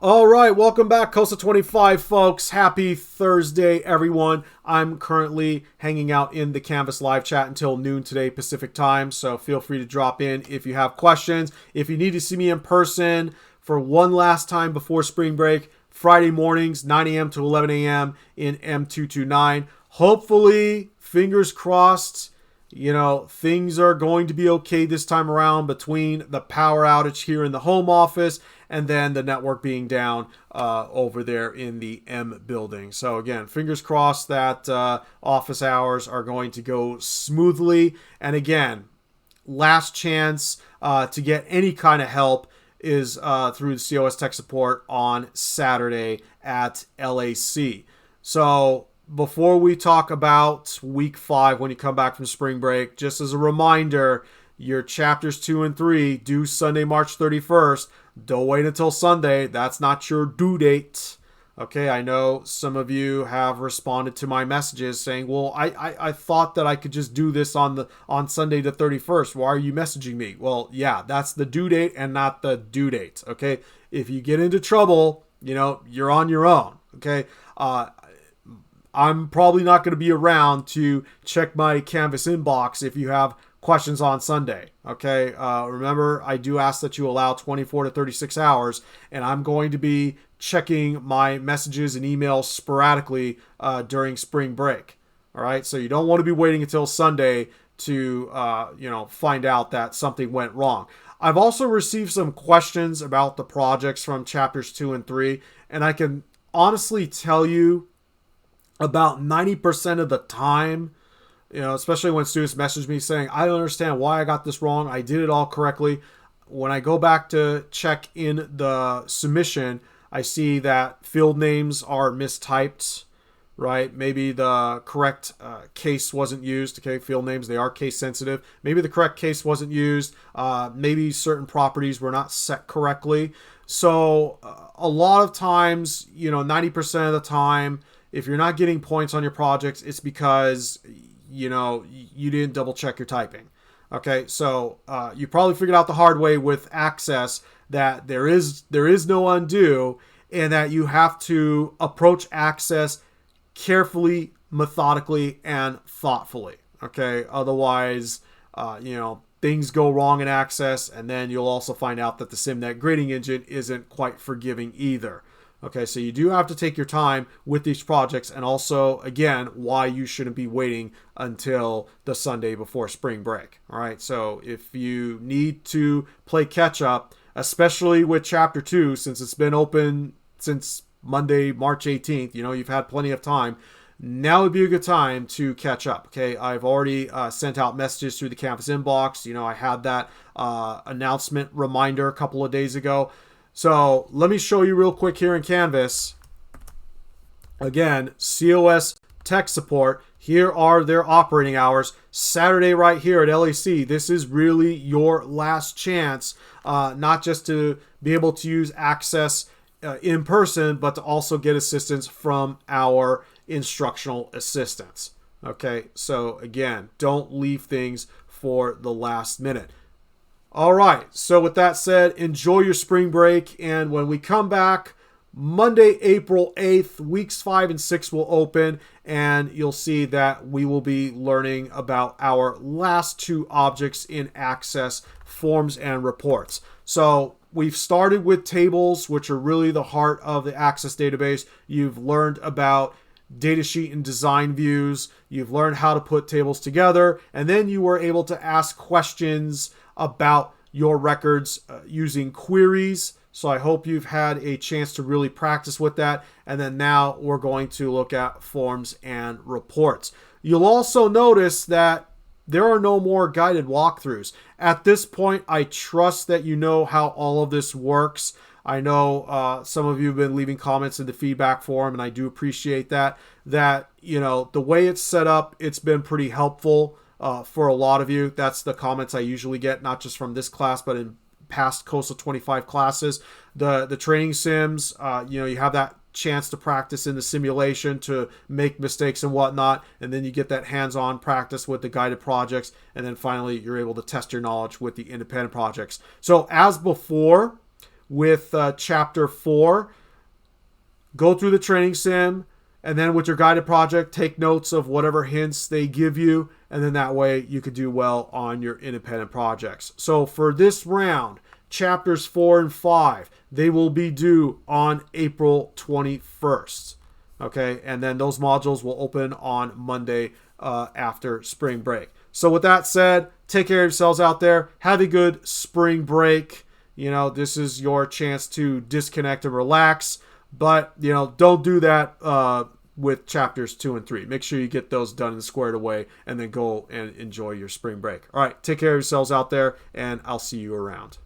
All right, welcome back, COSA 25, folks. Happy Thursday, everyone. I'm currently hanging out in the Canvas live chat until noon today Pacific time, so feel free to drop in if you have questions. If you need to see me in person for one last time before spring break, Friday mornings, 9 a.m. to 11 a.m. in M229. Hopefully, fingers crossed, things are going to be okay this time around between the power outage here in the home office and then the network being down over there in the M building. So again, fingers crossed that office hours are going to go smoothly. And again, last chance to get any kind of help is through the COS Tech Support on Saturday at LAC. So before we talk about week 5 when you come back from spring break, just as a reminder, your chapters 2 and 3 due Sunday, March 31st. Don't wait until Sunday. That's not your due date. Okay, I know some of you have responded to my messages saying, well, I thought that I could just do this on Sunday the 31st. Why are you messaging me? Well, yeah, that's the due date and not the due date. Okay, if you get into trouble, you're on your own. Okay, I'm probably not going to be around to check my Canvas inbox if you have questions on Sunday. Okay, remember, I do ask that you allow 24 to 36 hours, and I'm going to be checking my messages and emails sporadically during spring break. All right, so you don't want to be waiting until Sunday to find out that something went wrong. I've also received some questions about the projects from chapters 2 and 3, and I can honestly tell you about 90% of the time, especially when students message me saying, I don't understand why I got this wrong. I did it all correctly. When I go back to check in the submission, I see that field names are mistyped, right? Maybe the correct case wasn't used. Okay, field names, they are case sensitive. Maybe the correct case wasn't used. Maybe certain properties were not set correctly. So a lot of times, 90% of the time, if you're not getting points on your projects, it's because, you didn't double check your typing. Okay, so you probably figured out the hard way with Access that there is no undo, and that you have to approach Access carefully, methodically, and thoughtfully. Okay, otherwise, things go wrong in Access, and then you'll also find out that the SimNet grading engine isn't quite forgiving either. Okay, so you do have to take your time with these projects, and also, again, why you shouldn't be waiting until the Sunday before spring break. All right, so if you need to play catch up, especially with Chapter 2, since it's been open since Monday, March 18th, you've had plenty of time. Now would be a good time to catch up. Okay, I've already sent out messages through the Canvas inbox. I had that announcement reminder a couple of days ago. So let me show you real quick here in Canvas. Again, COS Tech Support. Here are their operating hours. Saturday right here at LAC. This is really your last chance, not just to be able to use Access in person, but to also get assistance from our instructional assistants. Okay, so again, don't leave things for the last minute. All right, so with that said, enjoy your spring break, and when we come back, Monday, April 8th, weeks 5 and 6 will open, and you'll see that we will be learning about our last 2 objects in Access, forms and reports. So we've started with tables, which are really the heart of the Access database. You've learned about datasheet and design views. You've learned how to put tables together, and then you were able to ask questions about your records using queries. So I hope you've had a chance to really practice with that. And then now we're going to look at forms and reports. You'll also notice that there are no more guided walkthroughs. At this point, I trust that you know how all of this works. I know some of you have been leaving comments in the feedback forum, and I do appreciate that. The way it's set up, it's been pretty helpful for a lot of you. That's the comments I usually get, not just from this class, but in past COSA 25 classes. The training sims, you have that chance to practice in the simulation to make mistakes and whatnot, and then you get that hands-on practice with the guided projects, and then finally you're able to test your knowledge with the independent projects. So as before, with chapter 4. Go through the training sim, and then with your guided project, take notes of whatever hints they give you, and then that way you could do well on your independent projects. So for this round, chapters 4 and 5, they will be due on April 21st. Okay, and then those modules will open on Monday after spring break. So with that said, take care of yourselves out there. Have a good spring break. This is your chance to disconnect and relax. But, don't do that with chapters 2 and 3. Make sure you get those done and squared away, and then go and enjoy your spring break. All right, take care of yourselves out there, and I'll see you around.